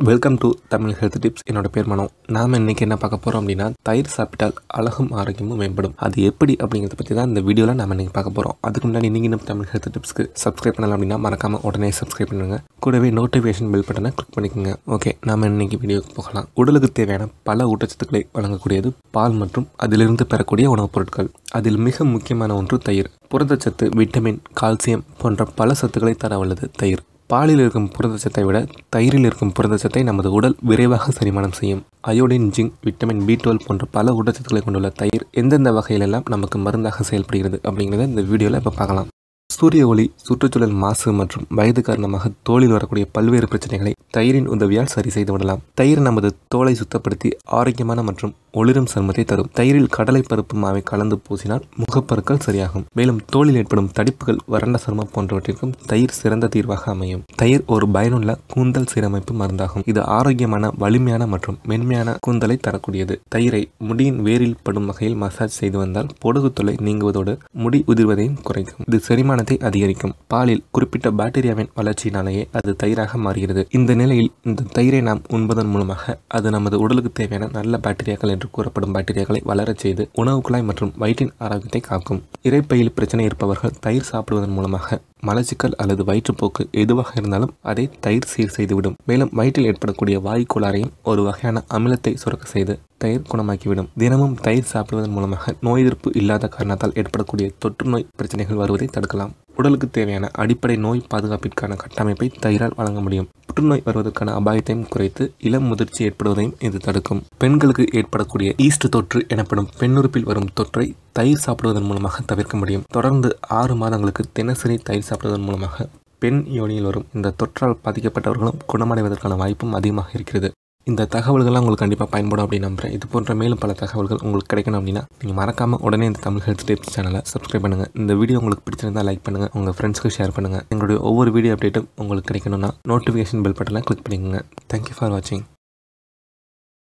Welcome to Tamil health tips. என்னோட பேர் மனோ. நாம் இன்றைக்கி என்ன பார்க்க போகிறோம் அப்படின்னா, தயிர் சாப்பிட்டால் அழகும் ஆரோக்கியமும் மேம்படும். அது எப்படி அப்படிங்கிறத பற்றி தான் இந்த வீடியோவில் நம்ம இன்றைக்கி பார்க்க போகிறோம். அதுக்கு முன்னாடி நீங்கள் இன்னும் தமிழ் ஹெல்த் டிப்ஸ்க்கு சப்ஸ்கிரைப் பண்ணலாம் அப்படின்னா மறக்காமல் உடனே சப்ஸ்கிரைப் பண்ணுங்கள். கூடவே நோட்டிஃபிகேஷன் பெல் பட்டனை கிளிக் பண்ணிக்கோங்க. ஓகே, நாம் இன்றைக்கி வீடியோக்கு போகலாம். உடலுக்கு தேவையான பல ஊட்டச்சத்துக்களை வழங்கக்கூடியது பால் மற்றும் அதிலிருந்து பெறக்கூடிய உணவுப் பொருட்கள். அதில் மிக முக்கியமான ஒன்று தயிர். புரதச்சத்து, விட்டமின், கால்சியம் போன்ற பல சத்துக்களை தர வல்லது தயிர். பாலில் இருக்கும் புரதச்சத்தை விட தயிரில் இருக்கும் புரதச்சத்தை நமது உடல் விரைவாக செரிமானம் செய்யும். அயோடின், ஜிங்க், விட்டமின் B12 போன்ற பல ஊட்டச்சத்துக்களை கொண்டுள்ள தயிர் எந்தெந்த வகையிலெல்லாம் நமக்கு மருந்தாக செயல்படுகிறது அப்படிங்கிறத இந்த வீடியோவில் இப்போ பார்க்கலாம். சூரிய ஒளி, சுற்றுச்சூழல் மாசு மற்றும் வயது காரணமாக தோலில் வரக்கூடிய பல்வேறு பிரச்சனைகளை தயிரின் உதவியால் சரி செய்து விடலாம். தயிர் நமது தோலை சுத்தப்படுத்தி ஆரோக்கியமான மற்றும் ஒளிரும் சருமத்தை தரும். தயிரில் கடலை பருப்பு மாவை கலந்து பூசினால் முகப்பருக்கள் சரியாகும். மேலும் தோலில் ஏற்படும் தடிப்புகள், வறண்ட சருமம் போன்றவற்றிற்கும் தயிர் சிறந்த தீர்வாக அமையும். தயிர் ஒரு பயனுள்ள கூந்தல் சீரமைப்பு மருந்தாகும். இது ஆரோக்கியமான, வலிமையான மற்றும் மென்மையான கூந்தலை தரக்கூடியது. தயிரை முடியின் வேரில் படும் வகையில் மசாஜ் செய்து வந்தால் பொடுகு தொல்லை நீங்குவதோடு முடி உதிர்வதையும் குறைக்கும். இது செரிமானத்தை அதிகரிக்கும். பாலில் குறிப்பிட்ட பாக்டீரியாவின் வளர்ச்சியினாலேயே அது தயிராக மாறுகிறது. இந்த நிலையில் இந்த தயிரை நாம் உண்பதன் மூலமாக அது நமது உடலுக்கு தேவையான நல்ல பாக்டீரியாக்கள் என்று கூறப்படும் பாக்டீரியாக்களை வளரச் செய்து உணவு குழாய் மற்றும் வயிற்றின் ஆரோக்கியத்தை காக்கும். இரைப்பையில் பிரச்சனை இருப்பவர்கள் தயிர் சாப்பிடுவதன் மூலமாக மலச்சிக்கல் அல்லது வயிற்றுப்போக்கு எதுவாக இருந்தாலும் அதை தயிர் சீர் செய்துவிடும். மேலும் வயிற்றில் ஏற்படக்கூடிய வாயு கோளாறையும் ஒரு வகையான அமிலத்தை சுரக்க செய்து தயிர் குணமாக்கிவிடும். தினமும் தயிர் சாப்பிடுவதன் மூலமாக நோய் எதிர்ப்பு இல்லாத காரணத்தால் ஏற்படக்கூடிய தொற்று நோய் பிரச்சனைகள் வருவதை தடுக்கலாம். உடலுக்கு தேவையான அடிப்படை நோய் பாதுகாப்பிற்கான கட்டமைப்பை தயிரால் வழங்க முடியும். புற்றுநோய் வருவதற்கான அபாயத்தையும் குறைத்து இளம் முதிர்ச்சி ஏற்படுவதையும் இது தடுக்கும். பெண்களுக்கு ஏற்படக்கூடிய ஈஸ்ட் தொற்று எனப்படும் பெண்ணுறுப்பில் வரும் தொற்றை தயிர் சாப்பிடுவதன் மூலமாக தவிர்க்க முடியும். தொடர்ந்து 6 மாதங்களுக்கு தினசரி தயிர் சாப்பிடுவதன் மூலமாக பெண் யோனியில் வரும் இந்த தொற்றால் பாதிக்கப்பட்டவர்களும் குணமடைவதற்கான வாய்ப்பும் அதிகமாக இருக்கிறது. இந்த தகவல்கள்லாம் உங்களுக்கு கண்டிப்பாக பயன்படும் அப்படின்னு நம்புகிறேன். இது போன்ற மேலும் பல தகவல்கள் உங்களுக்கு கிடைக்கணும் அப்படின்னா நீங்கள் மறக்காமல் உடனே இந்த தமிழ் ஹெல்த் டிப்ஸ் சேனலை சப்ஸ்கிரைப் பண்ணுங்கள். இந்த வீடியோ உங்களுக்கு பிடிச்சிருந்தால் லைக் பண்ணுங்கள், உங்கள் ஃப்ரெண்ட்ஸ்க்கு ஷேர் பண்ணுங்கள். எங்களுடைய ஒவ்வொரு வீடியோ அப்டேட்டும் உங்களுக்கு கிடைக்கணும்னா நோட்டிஃபிகேஷன் பெல் பட்டனை கிளிக் பண்ணிக்கோங்க. தேங்க்யூ ஃபார் வாட்சிங்.